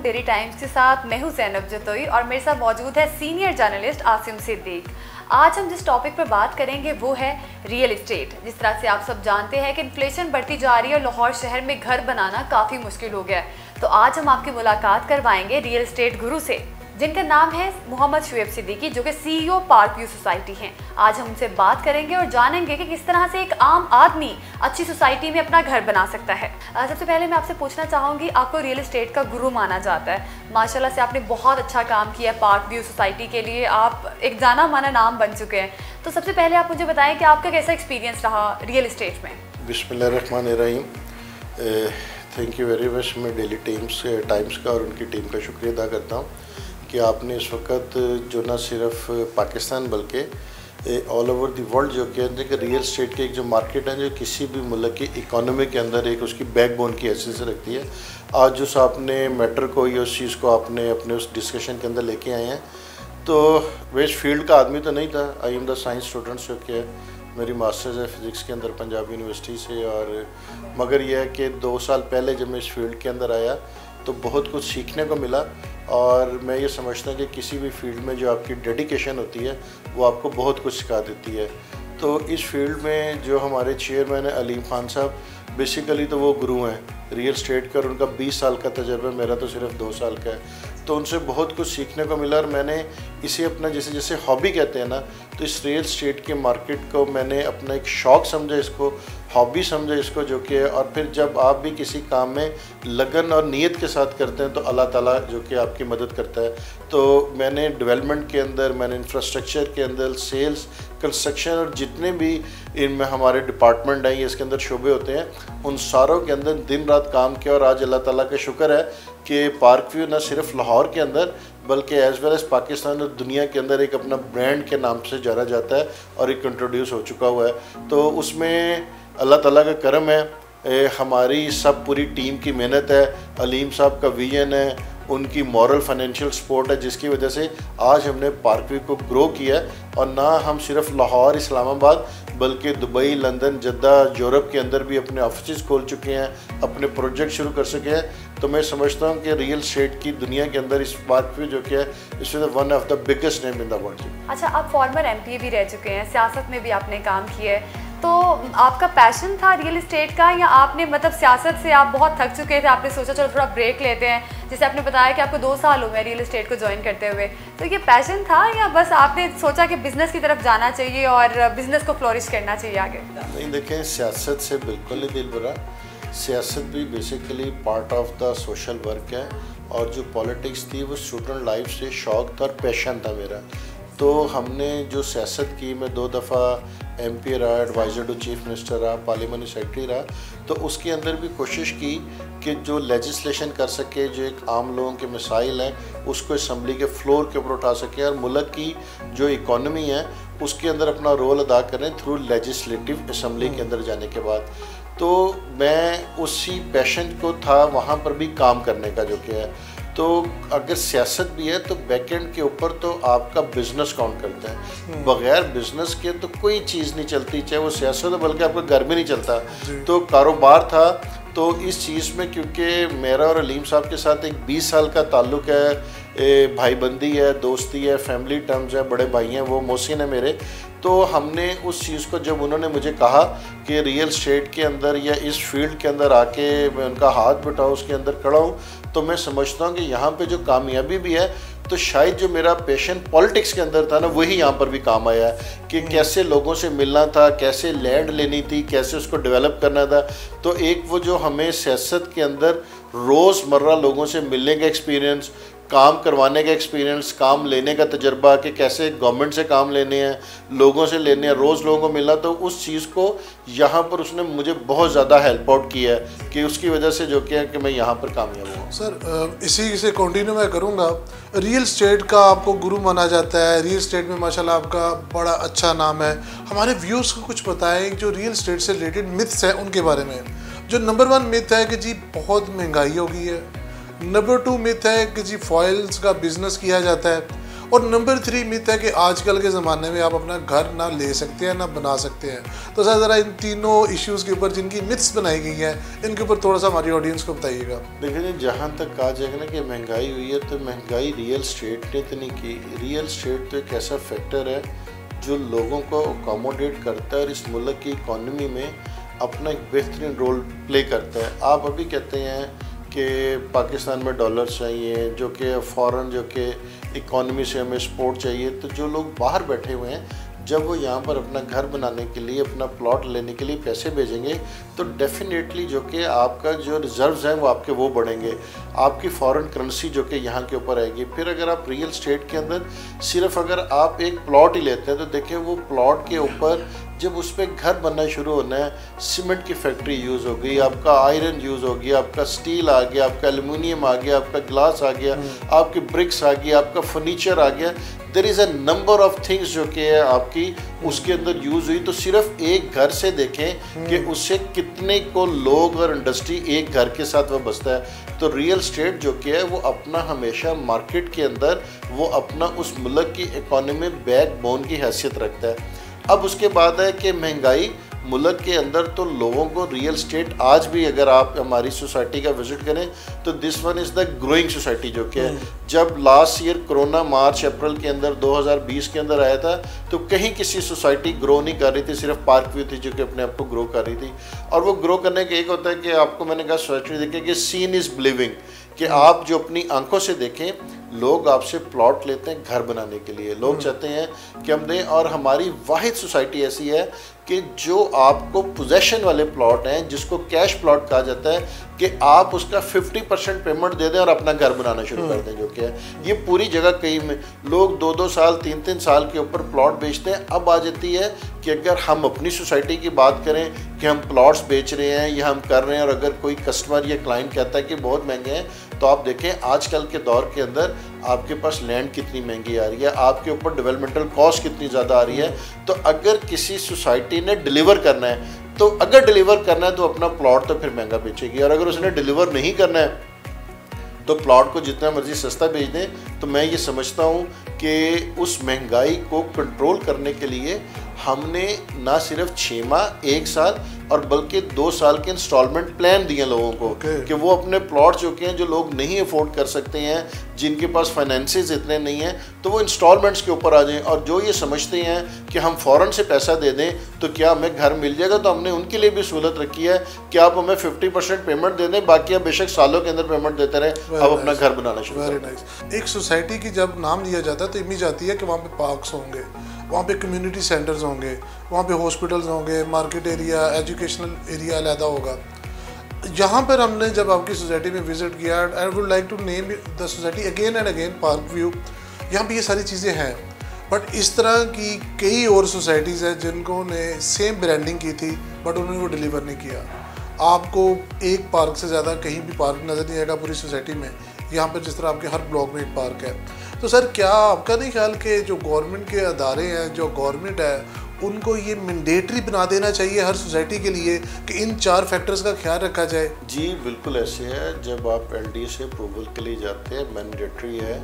Daily times के साथ। मैं हूं ज़ैनब जतोई और मेरे साथ मौजूद है सीनियर जर्नलिस्ट आसिम सिद्दीक। आज हम जिस टॉपिक पर बात करेंगे वो है रियल इस्टेट। जिस तरह से आप सब जानते हैं कि इन्फ्लेशन बढ़ती जा रही है और लाहौर शहर में घर बनाना काफ़ी मुश्किल हो गया है, तो आज हम आपकी मुलाकात करवाएंगे रियल इस्टेट गुरु से, जिनका नाम है मोहम्मद शुएब सिद्दीकी, जो कि CEO पार्क व्यू सोसाइटी हैं। आज हम उनसे बात करेंगे और जानेंगे कि किस तरह से एक आम आदमी अच्छी सोसाइटी में अपना घर बना सकता है। सबसे पहले मैं आपसे पूछना चाहूँगी, आपको रियल इस्टेट का गुरु माना जाता है, माशाल्लाह से आपने बहुत अच्छा काम किया है पार्क व्यू सोसाइटी के लिए, आप एक जाना माना नाम बन चुके हैं। तो सबसे पहले आप मुझे बताएं कि आपका कैसा एक्सपीरियंस रहा रियल इस्टेट में। बिस्मिल्लाहिर्रहमानिर्रहीम। Thank you very much. मैं डेली टाइम्स का और उनकी टीम का शुक्रिया अदा करता हूँ कि आपने इस वक्त जो ना सिर्फ पाकिस्तान बल्कि ऑल ओवर द वर्ल्ड जो कहते हैं कि रियल स्टेट की एक जो मार्केट है जो किसी भी मुल्क की इकोनॉमी के अंदर एक उसकी बैकबोन की हैसियत से रखती है, आज उस आपने मैटर को या उस चीज़ को आपने अपने उस डिस्कशन के अंदर लेके आए हैं। तो वेस्ट फील्ड का आदमी तो नहीं था, I am the science student जो कि मेरी मास्टर्स है फिज़िक्स के अंदर पंजाब यूनिवर्सिटी से, और मगर यह है कि 2 साल पहले जब मैं इस फील्ड के अंदर आया तो बहुत कुछ सीखने को मिला। और मैं ये समझता हूँ कि किसी भी फील्ड में जो आपकी डेडिकेशन होती है वो आपको बहुत कुछ सिखा देती है। तो इस फील्ड में जो हमारे चेयरमैन हैं अलीम खान साहब, बेसिकली तो वो गुरु हैं रियल स्टेट का, और उनका 20 साल का तजर्बा, मेरा तो सिर्फ 2 साल का है। तो उनसे बहुत कुछ सीखने को मिला और मैंने इसे अपना जैसे हॉबी कहते हैं ना, तो इस रियल स्टेट के मार्केट को मैंने अपना एक शौक़ समझा, इसको हॉबी समझा इसको, जो कि और फिर जब आप भी किसी काम में लगन और नीयत के साथ करते हैं तो अल्लाह ताला जो कि आपकी मदद करता है। तो मैंने डेवलपमेंट के अंदर, मैंने इंफ्रास्ट्रक्चर के अंदर, सेल्स, कंस्ट्रक्शन और जितने भी इनमें हमारे डिपार्टमेंट हैं, ये इसके अंदर शोबे होते हैं, उन सारों के अंदर दिन रात काम किया। और आज अल्लाह ताला का शुक्र है कि पार्क व्यू न सिर्फ लाहौर के अंदर बल्कि एज़ वेल एज़ पाकिस्तान और दुनिया के अंदर एक अपना ब्रांड के नाम से जाना जाता है और एक इंट्रोड्यूस हो चुका हुआ है। तो उसमें अल्लाह ताला का करम है, हमारी सब पूरी टीम की मेहनत है, अलीम साहब का विजन है, उनकी मॉरल फाइनेंशियल सपोर्ट है, जिसकी वजह से आज हमने पार्क व्यू को ग्रो किया है। और ना हम सिर्फ लाहौर इस्लामाबाद बल्कि दुबई, लंदन, जद्दा, यूरोप के अंदर भी अपने ऑफिस खोल चुके हैं, अपने प्रोजेक्ट शुरू कर सके हैं। तो मैं समझता हूँ कि रियल स्टेट की दुनिया के अंदर इस पार्क व्यू जो कि है इस one of the biggest name in the world. अच्छा, आप फॉर्मर MPA भी रह चुके हैं, सियासत में भी आपने काम किया है, तो आपका पैशन था रियल इस्टेट का, या आपने मतलब सियासत से आप बहुत थक चुके थे, आपने सोचा चलो थोड़ा ब्रेक लेते हैं? जैसे आपने बताया कि आपको 2 साल हो गए रियल इस्टेट को ज्वाइन करते हुए, तो ये पैशन था या बस आपने सोचा कि बिज़नेस की तरफ जाना चाहिए और बिज़नेस को फ्लोरिश करना चाहिए आगे? नहीं, देखें, सियासत से बिल्कुल नहीं दिल भरा। सियासत भी basically part of the social work है, और जो पॉलिटिक्स थी वो स्टूडेंट लाइफ से शौक़ था और पैशन था मेरा। तो हमने जो सियासत की, मैं 2 दफ़ा MP रहा, एडवाइज़र टू चीफ मिनिस्टर रहा, पार्लियामेंट्री सेक्रेटरी रहा, तो उसके अंदर भी कोशिश की कि जो लेजिस्लेशन कर सके, जो एक आम लोगों के मसाइल हैं उसको असम्बली के फ्लोर के ऊपर उठा सकें, और मुल्क की जो इकॉनमी है उसके अंदर अपना रोल अदा करें थ्रू लेजिस्लेटिव असम्बली के अंदर जाने के बाद। तो मैं उसी पैशन को था वहाँ पर भी काम करने का जो कि है। तो अगर सियासत भी है तो बैकएंड के ऊपर तो आपका बिजनेस काउंट करता है, बगैर बिजनेस के तो कोई चीज़ नहीं चलती, चाहे वो सियासत हो, बल्कि आपका घर भी नहीं चलता। तो कारोबार था, तो इस चीज़ में क्योंकि मेरा और अलीम साहब के साथ एक 20 साल का ताल्लुक़ है, भाईबंदी है, दोस्ती है, फैमिली टर्म्स है, बड़े भाई हैं, वो मोहसिन है मेरे। तो हमने उस चीज़ को, जब उन्होंने मुझे कहा कि रियल स्टेट के अंदर या इस फील्ड के अंदर आके मैं उनका हाथ बटाऊँ, उसके अंदर खड़ा हूँ, तो मैं समझता हूँ कि यहाँ पे जो कामयाबी भी है, तो शायद जो मेरा पैशन पॉलिटिक्स के अंदर था ना, वही यहाँ पर भी काम आया है कि कैसे लोगों से मिलना था, कैसे लैंड लेनी थी, कैसे उसको डेवलप करना था। तो एक वो जो हमें सियासत के अंदर रोज़मर्रा लोगों से मिलने का एक्सपीरियंस, काम करवाने का एक्सपीरियंस, काम लेने का तजर्बा कि कैसे गवर्नमेंट से काम लेने हैं, लोगों से लेने हैं, रोज़ लोगों को मिलना, तो उस चीज़ को यहाँ पर उसने मुझे बहुत ज़्यादा हेल्प आउट किया है कि उसकी वजह से जो क्या है कि मैं यहाँ पर कामयाब हूँ। सर, इसी से कंटिन्यू मैं करूँगा। रियल स्टेट का आपको गुरु माना जाता है, रियल स्टेट में माशाल्लाह आपका बड़ा अच्छा नाम है। हमारे व्यूअर्स को कुछ बताएं जो रियल स्टेट से रिलेटेड मिथ्स हैं उनके बारे में। जो नंबर 1 मिथ है कि जी बहुत महंगाई हो गई है, नंबर 2 मिथ है कि जी फॉइल्स का बिजनेस किया जाता है, और नंबर 3 मिथ है कि आजकल के ज़माने में आप अपना घर ना ले सकते हैं ना बना सकते हैं। तो सर ज़रा इन तीनों इश्यूज़ के ऊपर जिनकी मिथ्स बनाई गई हैं इनके ऊपर थोड़ा सा हमारी ऑडियंस को बताइएगा। देखिए, जहाँ तक कहा जाएगा ना कि महंगाई हुई है, तो महंगाई रियल स्टेट ने तो नहीं की। रियल स्टेट तो एक ऐसा फैक्टर है जो लोगों को अकोमोडेट करता है और इस मुल्क की इकॉनमी में अपना एक बेहतरीन रोल प्ले करता है। आप अभी कहते हैं कि पाकिस्तान में डॉलर चाहिए, जो कि फ़ॉरेन जो कि इकॉनमी से हमें सपोर्ट चाहिए, तो जो लोग बाहर बैठे हुए हैं जब वो यहाँ पर अपना घर बनाने के लिए, अपना प्लॉट लेने के लिए पैसे भेजेंगे, तो डेफिनेटली जो कि आपका जो रिजर्व्स हैं वो आपके वो बढ़ेंगे, आपकी फॉरेन करेंसी जो कि यहाँ के ऊपर आएगी। फिर अगर आप रियल स्टेट के अंदर सिर्फ अगर आप एक प्लॉट ही लेते हैं, तो देखें वो प्लॉट के ऊपर जब उस पर घर बनना शुरू होना है, सीमेंट की फैक्ट्री यूज़ हो गई, आपका आयरन यूज़ हो गया, आपका स्टील आ गया, आपका एल्युमिनियम आ गया, आपका ग्लास आ गया, आपकी ब्रिक्स आ गई, आपका फर्नीचर आ गया। There is a number of things जो कि है आपकी उसके अंदर यूज़ हुई। तो सिर्फ एक घर से देखें कि उससे कितने को लोग और इंडस्ट्री एक घर के साथ वह बसता है। तो रियल स्टेट जो कि है वो अपना हमेशा मार्केट के अंदर वो अपना उस मुल्क की इकॉनमी में बैकबोन की हैसियत रखता है। अब उसके बाद है कि महंगाई मुल्क के अंदर, तो लोगों को रियल स्टेट आज भी अगर आप हमारी सोसाइटी का विज़िट करें तो this one is the growing society जो कि है। जब लास्ट ईयर कोरोना मार्च अप्रैल के अंदर 2020 के अंदर आया था, तो कहीं किसी सोसाइटी ग्रो नहीं कर रही थी, सिर्फ पार्क व्यू थी जो कि अपने आप को ग्रो कर रही थी। और वो ग्रो करने का एक होता है कि आपको मैंने कहा सोसाइटी देखें कि सीन इज़ बिलीविंग, कि आप जो अपनी आंखों से देखें, लोग आपसे प्लॉट लेते हैं घर बनाने के लिए, लोग चाहते हैं कि हम दें। और हमारी वाहिद सोसाइटी ऐसी है कि जो आपको पोजेशन वाले प्लॉट हैं, जिसको कैश प्लॉट कहा जाता है, कि आप उसका 50% पेमेंट दे दें और अपना घर बनाना शुरू कर दें, जो कि है ये पूरी जगह कई में लोग 2-2 साल 3-3 साल के ऊपर प्लॉट बेचते हैं। अब आ जाती है कि अगर हम अपनी सोसाइटी की बात करें कि हम प्लॉट्स बेच रहे हैं या हम कर रहे हैं, और अगर कोई कस्टमर या क्लाइंट कहता है कि बहुत महंगे हैं, तो आप देखें आजकल के दौर के अंदर आपके पास लैंड कितनी महंगी आ रही है, आपके ऊपर डेवलपमेंटल कॉस्ट कितनी ज़्यादा आ रही है। तो अगर किसी सोसाइटी ने डिलीवर करना है, तो अगर डिलीवर करना है तो अपना प्लॉट तो फिर महंगा बेचेगी, और अगर उसने डिलीवर नहीं करना है तो प्लॉट को जितना मर्जी सस्ता बेच दें। तो मैं ये समझता हूँ कि उस महंगाई को कंट्रोल करने के लिए हमने ना सिर्फ 6 माह 1 साल और बल्कि 2 साल के इंस्टॉलमेंट प्लान दिए लोगों को, कि वो अपने प्लॉट जो कि हैं, जो लोग नहीं अफोर्ड कर सकते हैं, जिनके पास फाइनेंसेस इतने नहीं हैं, तो वो इंस्टॉलमेंट्स के ऊपर आ जाएं। और जो ये समझते हैं कि हम फ़ौरन से पैसा दे दें तो क्या हमें घर मिल जाएगा, तो हमने उनके लिए भी सहूलत रखी है कि आप हमें 50% पेमेंट दे दें, बाकी आप बेशक सालों के अंदर पेमेंट देते रहें, आप अपना घर बनाना शुरू करें। Very nice. एक सोसाइटी की जब नाम लिया जाता है तो इमेज आती है कि वहाँ पे पार्क्स होंगे, वहाँ पे कम्युनिटी सेंटर्स होंगे, वहाँ पे हॉस्पिटल्स होंगे, मार्केट एरिया, एजुकेशनल एरिया अलहदा होगा। यहाँ पर हमने जब आपकी सोसाइटी में विज़िट किया, I would like to name the society again and again, park view, यहाँ पे ये सारी चीज़ें हैं। बट इस तरह की कई और सोसाइटीज़ हैं जिनको ने सेम ब्रांडिंग की थी बट उन्होंने वो डिलीवर नहीं किया। आपको एक पार्क से ज़्यादा कहीं भी पार्क नज़र नहीं आएगा पूरी सोसाइटी में। यहाँ पर जिस तरह आपके हर ब्लॉक में एक पार्क है। तो सर क्या आपका नहीं ख्याल कि जो गवर्नमेंट के अदारे हैं, जो गवर्नमेंट है, उनको ये मैंडेटरी बना देना चाहिए हर सोसाइटी के लिए कि इन 4 फैक्टर्स का ख्याल रखा जाए? जी बिल्कुल ऐसे है। जब आप LD से अप्रूवल के लिए जाते हैं, मैंडेटरी है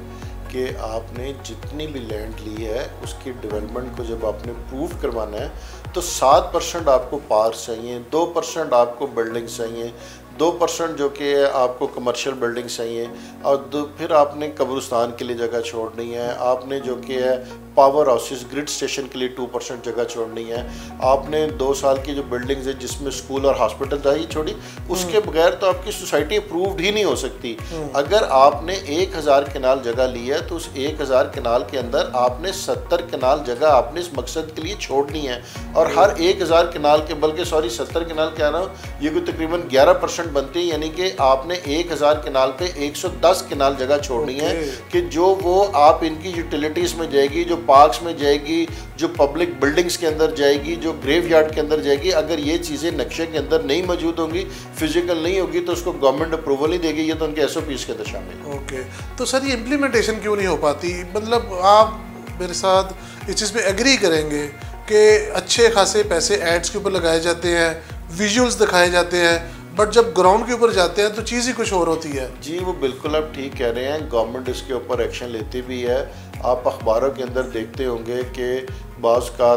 कि आपने जितनी भी लैंड ली है उसकी डेवलपमेंट को जब आपने प्रूव करवाना है, तो 7% आपको पार्क चाहिए, 2% आपको बिल्डिंग चाहिए, 2% जो कि आपको कमर्शियल बिल्डिंग चाहिए, और फिर आपने कब्रिस्तान के लिए जगह छोड़नी है, आपने जो कि है पावर हाउसेस ग्रिड स्टेशन के लिए 2% जगह छोड़नी है, आपने 2 साल की जो बिल्डिंग्स है जिसमें स्कूल और हॉस्पिटल जाइए छोड़ी, उसके बगैर तो आपकी सोसाइटी अप्रूव्ड ही नहीं हो सकती। अगर आपने 1000 कनाल जगह ली है तो उस 1000 कनाल के अंदर आपने 70 कनाल जगह आपने इस मकसद के लिए छोड़नी है, और हर 1000 कनाल के, बल्कि 70 कनाल कह रहा हूँ, ये कोई तकरीबन 11% बनती है, यानी कि आपने 1000 कनाल पे 110 कनाल जगह छोड़नी है, कि जो वो आप इनकी यूटिलिटीज़ में जाएगी, जो पार्क्स में जाएगी, जो पब्लिक बिल्डिंग्स के अंदर जाएगी, जो ग्रेवयार्ड के अंदर जाएगी, अगर ये चीज़ें नक्शे के अंदर नहीं मौजूद होंगी, फिजिकल नहीं होगी, तो उसको गवर्नमेंट अप्रूवल नहीं देगी, ये तो उनके SOPs के अंदर शामिल है। ओके, तो सर ये इम्प्लीमेंटेशन क्यों नहीं हो पाती? मतलब आप मेरे साथ इस चीज़ पे एग्री करेंगे कि अच्छे खासे पैसे एड्स के ऊपर लगाए जाते हैं, विजुअल्स दिखाए जाते हैं, बट जब ग्राउंड के ऊपर जाते हैं तो चीज़ ही कुछ और होती है। जी वो बिल्कुल आप ठीक कह रहे हैं, गवर्नमेंट इसके ऊपर एक्शन लेती भी है। आप अखबारों के अंदर देखते होंगे कि बाज़ का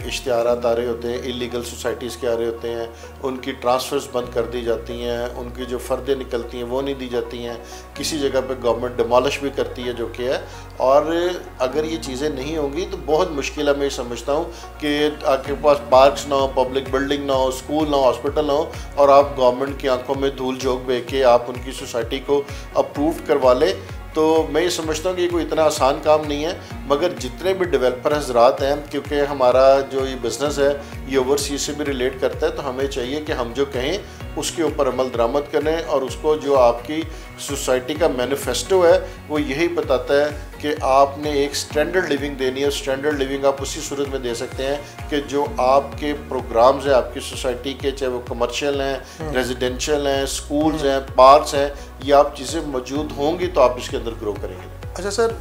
इश्तिहारात आ रहे होते हैं, इलीगल सोसाइटीज़ के आ रहे होते हैं, उनकी ट्रांसफ़र्स बंद कर दी जाती हैं, उनकी जो फ़र्दें निकलती हैं वो नहीं दी जाती हैं, किसी जगह पे गवर्नमेंट डिमोलिश भी करती है जो कि है। और अगर ये चीज़ें नहीं होंगी तो बहुत मुश्किल है, मैं समझता हूँ कि आपके पास पार्क्स ना हो, पब्लिक बिल्डिंग ना हो, स्कूल ना हो, हॉस्पिटल ना हो, और आप गवर्नमेंट की आंखों में धूल झोंक बह के आप उनकी सोसाइटी को अप्रूव करवा ले, तो मैं ये समझता हूँ कि ये कोई इतना आसान काम नहीं है। मगर जितने भी डेवलपर हजरात हैं, क्योंकि हमारा जो ये बिज़नेस है ये ओवरसीज से भी रिलेट करता है, तो हमें चाहिए कि हम जो कहें उसके ऊपर अमल दरामद करें। और उसको जो आपकी सोसाइटी का मैनिफेस्टो है वो यही बताता है कि आपने एक स्टैंडर्ड लिविंग देनी है। स्टैंडर्ड लिविंग आप उसी सूरत में दे सकते हैं कि जो आपके प्रोग्राम्स हैं आपकी सोसाइटी के, चाहे वो कमर्शियल हैं, रेजिडेंशियल हैं, स्कूल्स हैं, पार्क्स हैं, ये आप चीज़ें मौजूद होंगी तो आप इसके अंदर ग्रो करेंगे। अच्छा सर,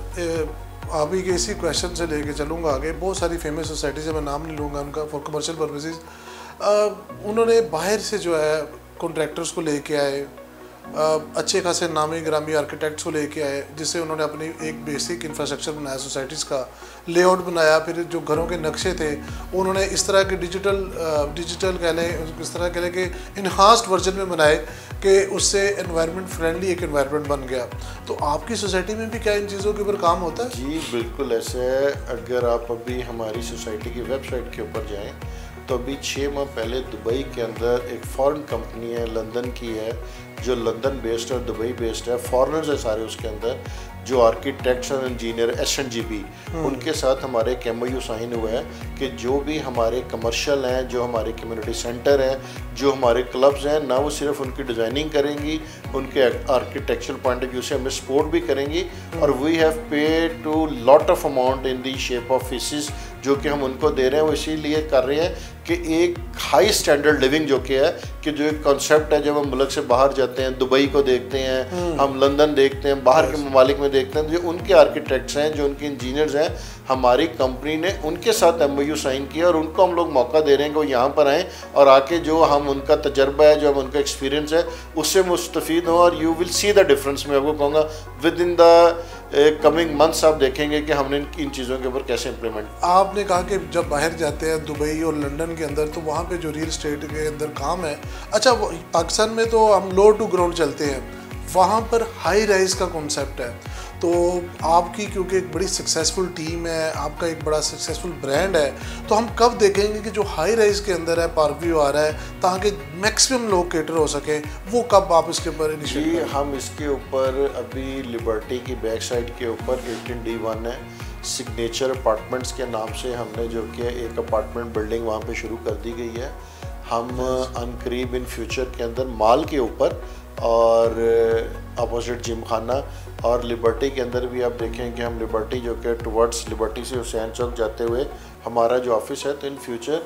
अभी के इसी क्वेश्चन से लेके चलूँगा आगे। बहुत सारी फेमस सोसाइटीज़ है, मैं नाम नहीं लूँगा उनका फॉर कमर्शियल पर्पसेस, उन्होंने बाहर से जो है कॉन्ट्रैक्टर्स को लेके आए, अच्छे खासे नामी ग्रामी आर्किटेक्ट्स को लेके आए, जिससे उन्होंने अपनी एक बेसिक इंफ्रास्ट्रक्चर बनाया, सोसाइटीज़ का लेआउट बनाया। फिर जो घरों के नक्शे थे उन्होंने इस तरह के डिजिटल कह लें, इस तरह कह लें कि इन्हांस्ड वर्जन में बनाए कि उससे एनवायरनमेंट फ्रेंडली एक एनवायरनमेंट बन गया। तो आपकी सोसाइटी में भी क्या इन चीज़ों के ऊपर काम होता है? जी बिल्कुल ऐसे है। अगर आप अभी हमारी सोसाइटी की वेबसाइट के ऊपर जाएँ तो अभी 6 माह पहले दुबई के अंदर एक फॉरेन कंपनी है, लंदन की है, जो लंदन बेस्ड और दुबई बेस्ड है, फॉरेनर्स है सारे उसके अंदर, जो आर्किटेक्ट्स और इंजीनियर SNGB, उनके साथ हमारे एक MOU साइन हुआ है कि जो भी हमारे कमर्शियल हैं, जो हमारे कम्युनिटी सेंटर हैं, जो हमारे क्लब्स हैं, ना वो सिर्फ उनकी डिज़ाइनिंग करेंगी, उनके आर्किटेक्चरल पॉइंट ऑफ व्यू से हमें सपोर्ट भी करेंगी। और we have paid to lot of amount in the shape of fees जो कि हम उनको दे रहे हैं। वो इसीलिए कर रहे हैं कि एक हाई स्टैंडर्ड लिविंग जो कि है, कि जो एक कॉन्सेप्ट है, जब हम मुल्क से बाहर जाते हैं, दुबई को देखते हैं, हम लंदन देखते हैं, बाहर के ममालिक में देखते हैं, जो उनके आर्किटेक्ट्स हैं, जो उनके इंजीनियर्स हैं, हमारी कंपनी ने उनके साथ MOU साइन किया और उनको हम लोग मौका दे रहे हैं कि वो यहाँ पर आएँ और आके जो हम उनका तजर्बा है, जो हम उनका एक्सपीरियंस है, उससे मुस्तफ़ीद हों। और you will see the difference. मैं आपको कहूँगा with in the coming months आप देखेंगे कि हमने इन चीज़ों के ऊपर कैसे इम्प्लीमेंट। आपने कहा कि जब बाहर जाते हैं दुबई और लंदन के अंदर, तो वहाँ पे जो रियल एस्टेट के अंदर काम है, अच्छा पाकिस्तान में तो हम लो टू ग्राउंड चलते हैं, वहाँ पर हाई राइज का कॉन्सेप्ट है। तो आपकी क्योंकि एक बड़ी सक्सेसफुल टीम है, आपका एक बड़ा सक्सेसफुल ब्रांड है, तो हम कब देखेंगे कि जो हाई राइज के अंदर है पार्क व्यू आ रहा है ताकि मैक्सिमम लोग कैटर हो सके, वो कब आप इसके ऊपर जी हम इसके ऊपर अभी लिबर्टी की बैक साइड के ऊपर 18D1 है, सिग्नेचर अपार्टमेंट्स के नाम से हमने जो कि एक अपार्टमेंट बिल्डिंग वहाँ पे शुरू कर दी गई है। हम अनकरीब इन फ्यूचर के अंदर माल के ऊपर और अपोजिट जिम खाना और लिबर्टी के अंदर भी आप देखें कि हम लिबर्टी जो कि टुवर्ड्स लिबर्टी से हुसैन चौक जाते हुए हमारा जो ऑफिस है, तो इन फ्यूचर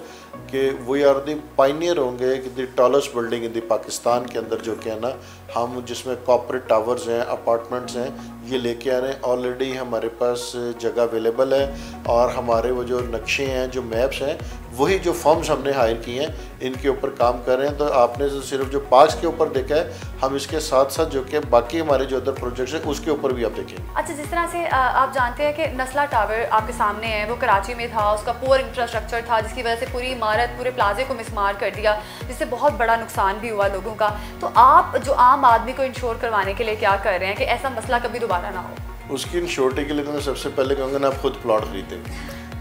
कि वी आर दी पाइनियर होंगे कि the tallest building in the Pakistan के अंदर जो कि है ना, हम जिसमें कॉर्पोरेट टावर्स हैं, अपार्टमेंट्स हैं, ये लेके आ रहे हैं। ऑलरेडी हमारे पास जगह अवेलेबल है और हमारे वो जो नक्शे हैं, जो मैप्स हैं, वही जो फर्म्स हमने हायर किए हैं इनके ऊपर काम कर रहे हैं। तो आपने जो सिर्फ जो पार्क्स के ऊपर देखा है, हम इसके साथ साथ जो कि बाकी हमारे जो अदर प्रोजेक्ट्स हैं उसके ऊपर भी आप देखेंगे। अच्छा, जिस तरह से आप जानते हैं कि नस्ला टावर आपके सामने है, वो कराची में था, उसका पुअर इंफ्रास्ट्रक्चर था जिसकी वजह से पूरी इमारत, पूरे प्लाजे को मिसमार कर दिया, जिससे बहुत बड़ा नुकसान भी हुआ लोगों का। तो आप जो आम आदमी को इंश्योर करवाने के लिए क्या कर रहे हैं कि ऐसा मसला कभी दोबारा ना हो? उसकी इंश्योरिटी के लिए तो मैं सबसे पहले कहूँगा ना, आप खुद प्लॉट खरीदें।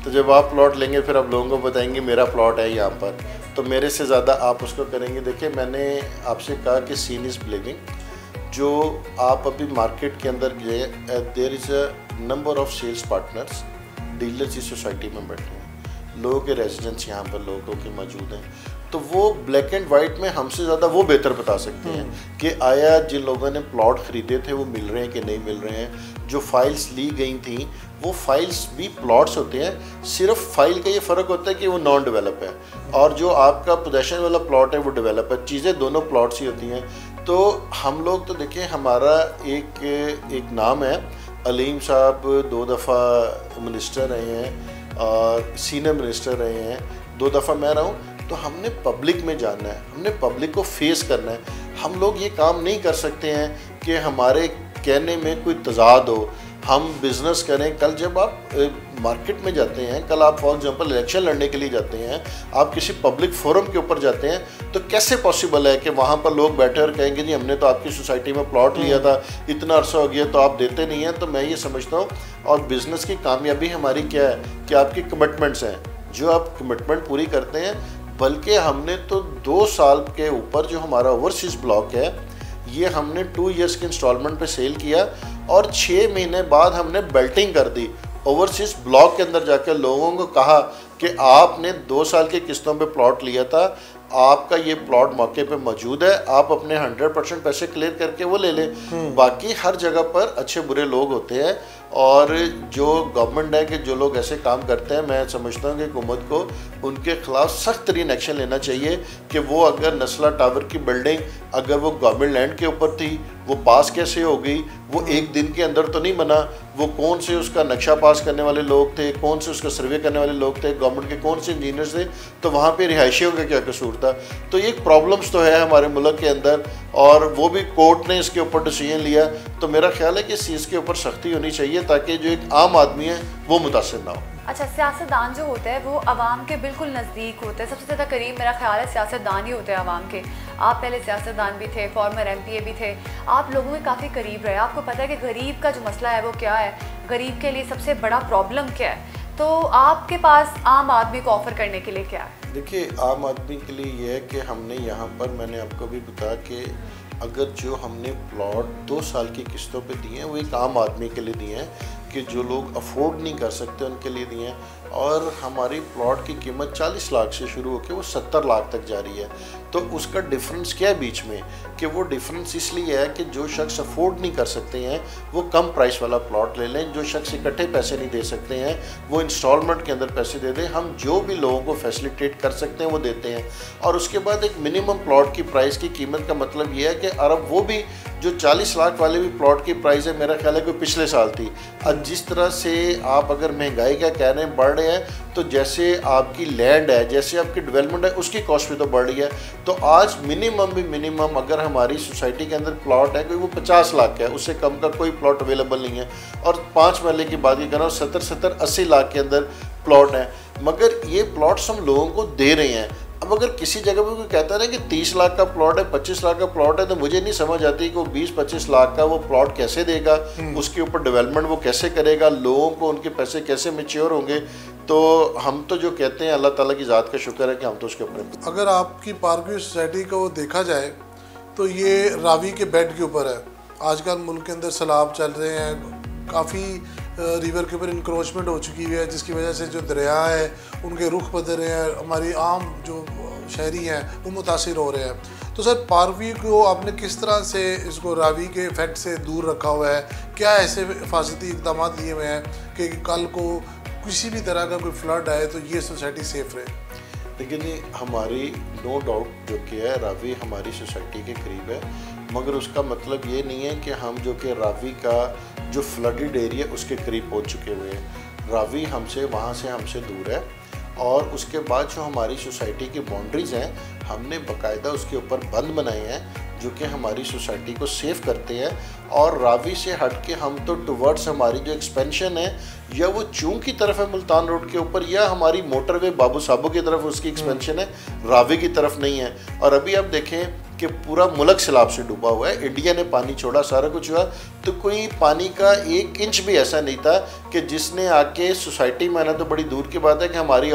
तो जब आप प्लॉट लेंगे फिर आप लोगों को बताएंगे मेरा प्लॉट है यहाँ पर, तो मेरे से ज़्यादा आप उसको करेंगे। देखिए मैंने आपसे कहा कि सीन इज़ बिलीविंग। जो आप अभी मार्केट के अंदर गए, there is a number of sales partners, dealers इस सोसाइटी में बैठे हैं, लोगों के रेजिडेंट्स यहाँ पर लोगों के मौजूद हैं। तो वो ब्लैक एंड वाइट में हमसे ज़्यादा वो बेहतर बता सकते हैं कि आया जिन लोगों ने प्लॉट ख़रीदे थे वो मिल रहे हैं कि नहीं मिल रहे हैं। जो फाइल्स ली गई थी वो फाइल्स भी प्लॉट्स होते हैं, सिर्फ फाइल का ये फ़र्क होता है कि वो नॉन डेवलप है और जो आपका पोजेशन वाला प्लॉट है वो डेवलप है। चीज़ें दोनों प्लॉट्स ही होती हैं। तो हम लोग तो देखिए हमारा एक नाम है, अलीम साहब 2 दफ़ा मिनिस्टर रहे हैं और सीनियर मिनिस्टर रहे हैं, 2 दफ़ा मैं रहा हूँ। तो हमने पब्लिक में जाना है, हमने पब्लिक को फेस करना है। हम लोग ये काम नहीं कर सकते हैं कि हमारे कहने में कोई तजाद हो, हम बिज़नेस करें। कल जब आप मार्केट में जाते हैं, कल आप फॉर एग्जांपल इलेक्शन लड़ने के लिए जाते हैं, आप किसी पब्लिक फोरम के ऊपर जाते हैं, तो कैसे पॉसिबल है कि वहाँ पर लोग बैठे और कहेंगे जी हमने तो आपकी सोसाइटी में प्लॉट लिया था, इतना अरसा हो गया तो आप देते नहीं हैं। तो मैं ये समझता हूँ, और बिज़नेस की कामयाबी हमारी क्या है कि आपकी कमिटमेंट्स हैं, जो आप कमिटमेंट पूरी करते हैं। बल्कि हमने तो 2 साल के ऊपर जो हमारा ओवरसीज़ ब्लॉक है, ये हमने 2 इयर्स के इंस्टॉलमेंट पे सेल किया और 6 महीने बाद हमने बेल्टिंग कर दी। ओवरसीज़ ब्लॉक के अंदर जाकर लोगों को कहा कि आपने 2 साल की किस्तों पे प्लॉट लिया था, आपका ये प्लॉट मौके पे मौजूद है, आप अपने 100% पैसे क्लियर करके वो ले लें। बाकी हर जगह पर अच्छे बुरे लोग होते हैं, और जो गवर्नमेंट है कि जो लोग ऐसे काम करते हैं, मैं समझता हूँ कि हुकूमत को उनके खिलाफ सख्त तरीन एक्शन लेना चाहिए कि वो अगर नस्ला टावर की बिल्डिंग अगर वो गवर्नमेंट लैंड के ऊपर थी, वो पास कैसे हो गई, वो एक दिन के अंदर तो नहीं बना, वो कौन से उसका नक्शा पास करने वाले लोग थे, कौन से उसका सर्वे करने वाले लोग थे, गवर्नमेंट के कौन से इंजीनियर्स थे, तो वहाँ पे रिहायशियों का क्या कसूर था। तो ये प्रॉब्लम्स तो है हमारे मुल्क के अंदर, और वो भी कोर्ट ने इसके ऊपर डिसीजन लिया। तो मेरा ख्याल है कि इस चीज़ के ऊपर सख्ती होनी चाहिए ताकि जो एक आम आदमी है वो मुतासिर ना हो। अच्छा, सियासतदान जो होता है वो आवाम के बिल्कुल नज़दीक होता है, सबसे ज़्यादा करीब मेरा ख्याल है सियासतदान ही होते हैं आवाम के। आप पहले सियासतदान भी थे, फॉर्मर MPA भी थे, आप लोगों के काफ़ी करीब रहे, आपको पता है कि गरीब का जो मसला है वो क्या है, गरीब के लिए सबसे बड़ा प्रॉब्लम क्या है। तो आपके पास आम आदमी को ऑफ़र करने के लिए क्या है? देखिए, आम आदमी के लिए ये है कि हमने यहाँ पर, मैंने आपको भी बताया कि अगर जो हमने प्लॉट 2 साल की किस्तों पे दिए हैं वो एक आम आदमी के लिए दिए हैं कि जो लोग अफोर्ड नहीं कर सकते उनके लिए दिए हैं। और हमारी प्लॉट की कीमत 40 लाख से शुरू होकर वो 70 लाख तक जा रही है। तो उसका डिफरेंस क्या है बीच में, कि वो डिफरेंस इसलिए है कि जो शख्स अफोर्ड नहीं कर सकते हैं वो कम प्राइस वाला प्लॉट ले लें, जो शख्स इकट्ठे पैसे नहीं दे सकते हैं वो इंस्टॉलमेंट के अंदर पैसे दे दें। हम जो भी लोगों को फैसिलिटेट कर सकते हैं वो देते हैं। और उसके बाद एक मिनिमम प्लॉट की प्राइस की कीमत का मतलब ये है कि अरब वो भी जो 40 लाख वाले भी प्लॉट की प्राइस है, मेरा ख्याल है कि पिछले साल थी। अब जिस तरह से आप अगर महंगाई क्या कह रहे हैं बढ़ रहे हैं, तो जैसे आपकी लैंड है, जैसे आपकी डेवलपमेंट है, उसकी कॉस्ट भी तो बढ़ रही है। तो आज मिनिमम अगर हमारी सोसाइटी के अंदर प्लॉट है कोई वो 50 लाख का है, उससे कम का कोई प्लॉट अवेलेबल नहीं है। और 5 महले की बात ये कर रहा हूँ, 70-80 लाख के अंदर प्लॉट है, मगर ये प्लॉट्स हम लोगों को दे रहे हैं। अब अगर किसी जगह पे कोई कहता है ना कि 30 लाख का प्लॉट है, 25 लाख का प्लॉट है, तो मुझे नहीं समझ आती कि वो 20-25 लाख का वो प्लॉट कैसे देगा, उसके ऊपर डेवलपमेंट वो कैसे करेगा, लोगों को उनके पैसे कैसे मैच्योर होंगे। तो हम तो जो कहते हैं अल्लाह ताला की ज़ात का शुक्र है कि हम तो उसके ऊपर। अगर आपकी पार्कव्यू सोसाइटी को देखा जाए तो ये रावी के बेड के ऊपर है। आजकल मुल्क के अंदर सैलाब चल रहे हैं, काफ़ी रिवर के ऊपर इंक्रोचमेंट हो चुकी है, जिसकी वजह से जो दरिया है उनके रुख बदल रहे हैं, हमारी आम जो शहरी हैं वो मुतासिर हो रहे हैं। तो सर, पार्कव्यू को आपने किस तरह से इसको रावी के इफेक्ट से दूर रखा हुआ है? क्या ऐसे हिफाजती इक़दाम लिए हुए हैं कि कल को किसी भी तरह का कोई फ्लड आए तो ये सोसाइटी सेफ रहे? लेकिन हमारी नो डाउट जो कि है रावी हमारी सोसाइटी के करीब है, मगर उसका मतलब ये नहीं है कि हम जो कि रावी का जो फ्लडेड एरिया उसके करीब पहुंच चुके हुए हैं। रावी हमसे वहाँ से हमसे दूर है, और उसके बाद जो हमारी सोसाइटी की बाउंड्रीज़ हैं हमने बाकायदा उसके ऊपर बंद बनाए हैं जो कि हमारी सोसाइटी को सेव करते हैं। और रावी से हट के हम तो टुवर्ड्स हमारी जो एक्सपेंशन है, या वो चूंग की तरफ है मुल्तान रोड के ऊपर, या हमारी मोटरवे बाबू साहबो की तरफ उसकी एक्सपेंशन है, रावी की तरफ नहीं है। और अभी आप देखें कि पूरा मुल्क सैलाब से डूबा हुआ है, इंडिया ने पानी छोड़ा, सारा कुछ हुआ, तो कोई पानी का 1 इंच भी ऐसा नहीं था कि जिसने आके सोसाइटी में आना। तो बड़ी दूर की बात है कि हमारी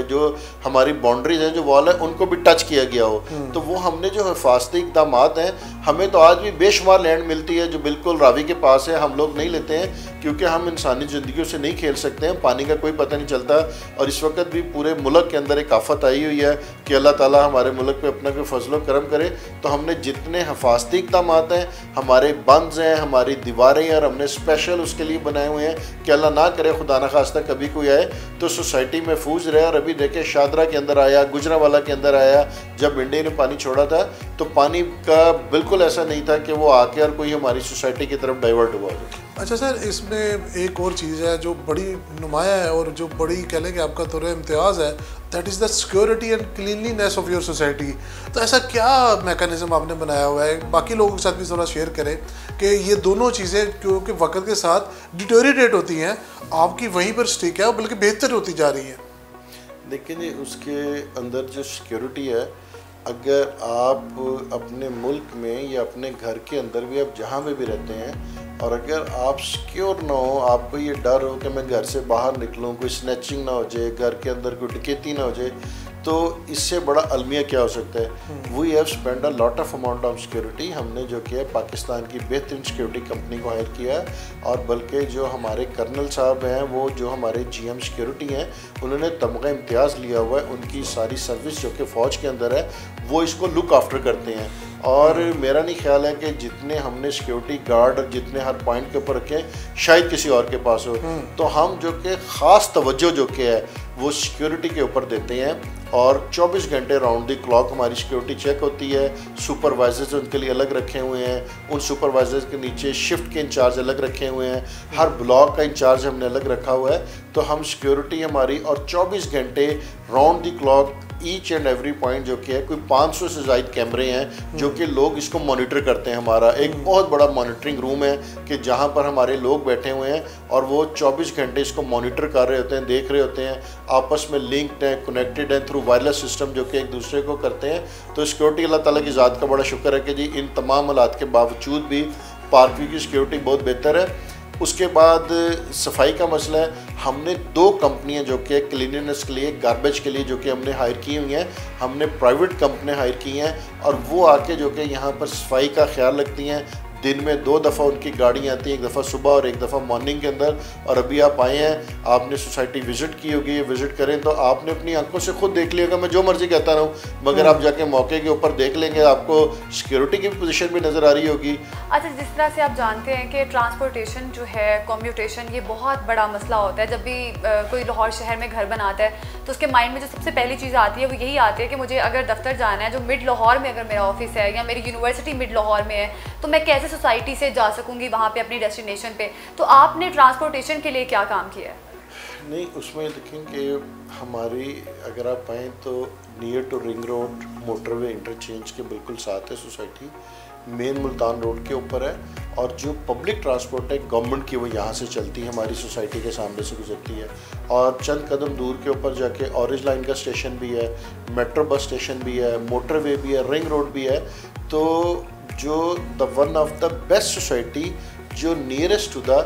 जो हमारी बाउंड्रीज हैं, जो वॉल है, उनको भी टच किया गया हो। तो वो हमने जो हिफाजती इक़दाम हैं, हमें तो आज भी बेशुमार लैंड मिलती है जो बिल्कुल रावी के पास है, हम लोग नहीं लेते हैं क्योंकि हम इंसानी ज़िंदगियों से नहीं खेल सकते हैं, पानी का कोई पता नहीं चलता। और इस वक्त भी पूरे मुल्क के अंदर एक आफत आई हुई है कि अल्लाह ताला हमारे मुल्क पे अपना कोई फजलो करम करे। तो हमने जितने हिफाजती इक़दाम हैं, हमारे बंद हैं, हमारी दीवारें हैं, और हमने स्पेशल उसके लिए बनाए हुए हैं कि अल्लाह ना करे खुदा न खास्ता कभी कोई आए तो सोसाइटी महफूज रहे। और अभी देखे शादरा के अंदर आया, गुजरावाला के अंदर आया, जब इंडिया ने पानी छोड़ा था तो पानी का बिल्कुल ऐसा नहीं था कि वो आके और कोई हमारी सोसाइटी की तरफ डाइवर्ट हुआ हो। अच्छा सर, इसमें एक और चीज़ है जो बड़ी नुमाया है और जो बड़ी कह लें कि आपका तौर इम्तियाज़ है, that is the security and cleanliness of your society. तो ऐसा क्या मैकेनिज्म आपने बनाया हुआ है, बाकी लोगों के साथ भी थोड़ा शेयर करें कि ये दोनों चीज़ें क्योंकि वक्त के साथ डिटोरिएट होती हैं, आपकी वहीं पर स्टिक है और बल्कि बेहतर होती जा रही है। देखिए जी, उसके अंदर जो सिक्योरिटी है, अगर आप अपने मुल्क में या अपने घर के अंदर भी आप जहाँ पे भी रहते हैं और अगर आप सिक्योर ना हो, आपको ये डर हो कि मैं घर से बाहर निकलूँ, कोई स्नैचिंग ना हो जाए, घर के अंदर कोई डकैती ना हो जाए, तो इससे बड़ा अलमिया क्या हो सकता है। We have spend a lot of amount of security. हमने जो किया पाकिस्तान की बेहतरीन सिक्योरिटी कंपनी को हायर किया और बल्कि जो हमारे कर्नल साहब हैं, वो जो हमारे जीएम सिक्योरिटी हैं, उन्होंने तमगा इम्तियाज़ लिया हुआ है। उनकी सारी सर्विस जो कि फ़ौज के अंदर है वो इसको लुक आफ्टर करते हैं। और मेरा नहीं ख्याल है कि जितने हमने सिक्योरिटी गार्ड जितने हर पॉइंट के ऊपर रखे शायद किसी और के पास हो। तो हम जो कि ख़ास तवज्जो जो कि है वो सिक्योरिटी के ऊपर देते हैं और 24 घंटे राउंड द क्लॉक हमारी सिक्योरिटी चेक होती है। सुपरवाइजर्स उनके लिए अलग रखे हुए हैं, उन सुपरवाइजर्स के नीचे शिफ्ट के इंचार्ज अलग रखे हुए हैं, हर ब्लॉक का इंचार्ज हमने अलग रखा हुआ है। तो हम सिक्योरिटी हमारी और 24 घंटे round the clock each and every point जो कि है, कोई 500 से ज़ायद कैमरे हैं जो कि लोग इसको मॉनिटर करते हैं। हमारा एक बहुत बड़ा मॉनिटरिंग रूम है कि जहाँ पर हमारे लोग बैठे हुए हैं और वो 24 घंटे इसको मॉनिटर कर रहे होते हैं, देख रहे होते हैं, आपस में लिंक्ड हैं, कनेक्टेड हैं थ्रू वायरलेस सिस्टम जो कि एक दूसरे को करते हैं। तो सिक्योरिटी अल्लाह ताला की ज़ात का बड़ा शुक्र है कि जी इन तमाम हालात के बावजूद भी पार्क व्यू की सिक्योरिटी बहुत बेहतर है। उसके बाद सफाई का मसला है। हमने 2 कंपनियां जो कि क्लीनिनेस के लिए, गार्बेज के लिए जो कि हमने हायर की हुई हैं, हमने प्राइवेट कंपनी हायर की हैं और वो आके जो कि यहाँ पर सफाई का ख्याल रखती हैं। दिन में 2 दफ़ा उनकी गाड़ी आती है, एक दफ़ा सुबह और एक दफ़ा मॉर्निंग के अंदर। और अभी आप आए हैं, आपने सोसाइटी विज़िट की होगी, विज़िट करें तो आपने अपनी आंखों से खुद देख लिया होगा। मैं जो मर्ज़ी कहता रहूँ, मगर आप जाके मौके के ऊपर देख लेंगे, आपको सिक्योरिटी की पोजीशन भी नज़र आ रही होगी। अच्छा, जिस तरह से आप जानते हैं कि ट्रांसपोर्टेशन जो है, कम्यूटेशन, ये बहुत बड़ा मसला होता है। जब भी कोई लाहौर शहर में घर बनाता है तो उसके माइंड में जो सबसे पहली चीज़ आती है वो यही आती है कि मुझे अगर दफ्तर जाना है, जो मिड लाहौर में अगर मेरा ऑफिस है या मेरी यूनिवर्सिटी मिड लाहौर में है, तो मैं कैसे सोसाइटी से जा सकूंगी वहाँ पे अपनी डेस्टिनेशन पे। तो आपने ट्रांसपोर्टेशन के लिए क्या काम किया है? नहीं, उसमें देखेंगे हमारी, अगर आप आएँ तो near to ring road motorway interchange के बिल्कुल साथ है सोसाइटी, मेन मुल्तान रोड के ऊपर है। और जो पब्लिक ट्रांसपोर्ट है गवर्नमेंट की, वो यहाँ से चलती है, हमारी सोसाइटी के सामने से गुजरती है। और चंद कदम दूर के ऊपर जाके ऑरेंज लाइन का स्टेशन भी है, मेट्रो बस स्टेशन भी है, मोटरवे भी है, रिंग रोड भी है। तो जो the one of the best society जो nearest to the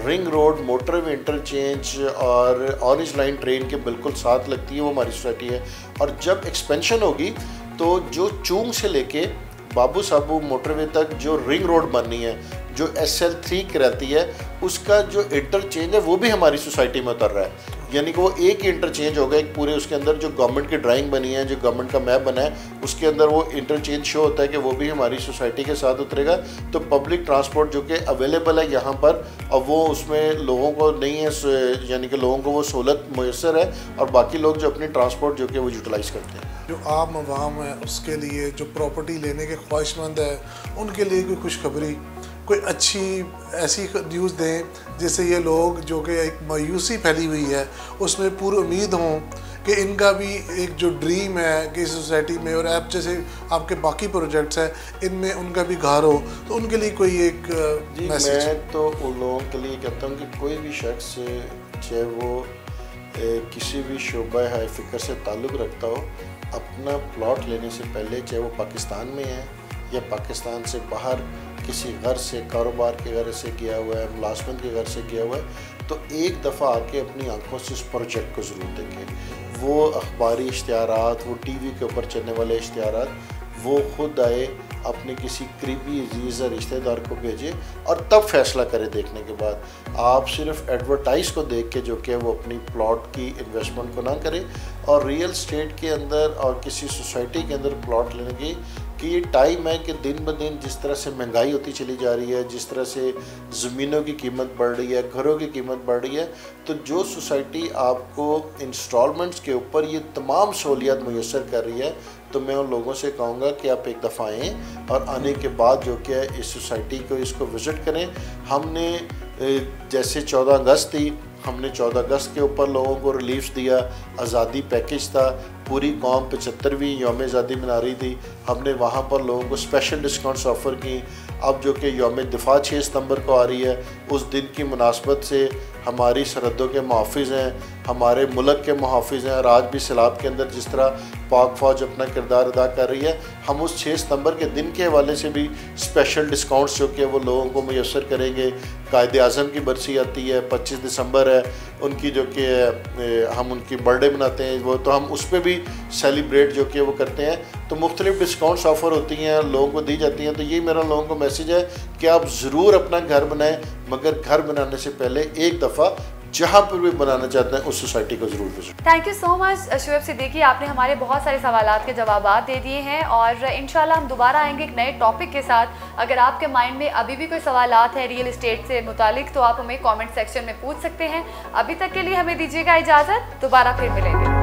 ring road, motorway interchange और ऑरेंज लाइन ट्रेन के बिल्कुल साथ लगती है, वो हमारी सोसाइटी है। और जब एक्सपेंशन होगी तो जो चूंग से लेके बाबू साबू मोटरवे तक जो रिंग रोड बननी है, जो SL3 रहती है, उसका जो इंटरचेंज है वो भी हमारी सोसाइटी में उतर रहा है। यानी कि वो एक ही इंटरचेंज होगा, एक पूरे उसके अंदर जो गवर्नमेंट की ड्राइंग बनी है, जो गवर्नमेंट का मैप बना है, उसके अंदर वो इंटरचेंज शो होता है कि वो भी हमारी सोसाइटी के साथ उतरेगा। तो पब्लिक ट्रांसपोर्ट जो कि अवेलेबल है यहाँ पर, अब वो उसमें लोगों को नहीं है, यानी कि लोगों को वो सहूलत मैसर है और बाकी लोग जो अपनी ट्रांसपोर्ट जो कि वो यूटिलाइज़ करते हैं। जो आम अवाम है उसके लिए, जो प्रॉपर्टी लेने के ख्वाहिशमंद है, उनके लिए कोई खुशखबरी, कोई अच्छी ऐसी न्यूज़ दें जिससे ये लोग जो कि एक मायूसी फैली हुई है उसमें पूरी उम्मीद हों कि इनका भी एक जो ड्रीम है कि सोसाइटी में और आप जैसे आपके बाकी प्रोजेक्ट्स हैं इनमें उनका भी घर हो, तो उनके लिए कोई एक मैसेज। मैं तो उन लोगों के लिए कहता हूँ कि कोई भी शख्स चाहे वो किसी भी शोबा हाई फिक्र से ताल्लुक़ रखता हो, अपना प्लॉट लेने से पहले, चाहे वो पाकिस्तान में है या पाकिस्तान से बाहर किसी घर से, कारोबार के घर से गया हुआ है, मुलाजमत के घर से गया हुआ है, तो एक दफ़ा आके अपनी आंखों से उस प्रोजेक्ट को ज़रूर देखें। वो अखबारी इश्तिहारात, वो टीवी के ऊपर चलने वाले इश्तिहारात, वो खुद आए, अपने किसी करीबी अजीज़ या रिश्तेदार को भेजें और तब फैसला करें। देखने के बाद आप सिर्फ एडवर्टाइज़ को देख के जो कि वो अपनी प्लॉट की इन्वेस्टमेंट को ना करें। और रियल स्टेट के अंदर और किसी सोसाइटी के अंदर प्लॉट लेने की कि ये टाइम है कि दिन ब दिन जिस तरह से महंगाई होती चली जा रही है, जिस तरह से ज़मीनों की कीमत बढ़ रही है, घरों की कीमत बढ़ रही है, तो जो सोसाइटी आपको इंस्टॉलमेंट्स के ऊपर ये तमाम सहूलियत मुयस्सर कर रही है, तो मैं उन लोगों से कहूँगा कि आप एक दफ़ा आएँ और आने के बाद जो कि है इस सोसाइटी को इसको विज़िट करें। हमने जैसे 14 अगस्त थी, हमने 14 अगस्त के ऊपर लोगों को रिलीफ दिया, आज़ादी पैकेज था, पूरी कौम 75वीं यौम आज़ादी मना रही थी, हमने वहाँ पर लोगों को स्पेशल डिस्काउंट्स ऑफ़र की। अब जो कि यौम दिफा 6 सितंबर को आ रही है, उस दिन की मुनासबत से हमारी सरहदों के मुहाफ़िज़ हैं, हमारे मुल्क के मुहाफ़िज़ हैं, और आज भी सैलाब के अंदर जिस तरह पाक फ़ौज अपना किरदार अदा कर रही है, हम उस 6 सितंबर के दिन के हवाले से भी स्पेशल डिस्काउंट्स जो कि वो लोगों को मुयस्सर करेंगे। कायदे आज़म की बरसी आती है, 25 दिसंबर है उनकी, जो कि हम उनकी बर्थडे मनाते हैं, वो तो हम उस पर भी सेलिब्रेट जो कि वो करते हैं। तो मुख्तलिफ डिस्काउंट्स ऑफ़र होती हैं, लोगों को दी जाती हैं। तो ये मेरा लोगों को मैसेज है कि आप ज़रूर अपना घर बनाएं, मगर घर बनाने से पहले एक दफ़ा जहाँ पर भी बनाना चाहते हैं उस सोसाइटी को ज़रूर visit. Thank you so much Shoaib Siddiqui, आपने हमारे बहुत सारे सवालात के जवाब दे दिए हैं और इंशाल्लाह हम दोबारा आएंगे एक नए टॉपिक के साथ। अगर आपके माइंड में अभी भी कोई सवालात है रियल इस्टेट से मुतालिक तो आप हमें कमेंट सेक्शन में पूछ सकते हैं। अभी तक के लिए हमें दीजिएगा इजाज़त, दोबारा फिर मिलेंगे।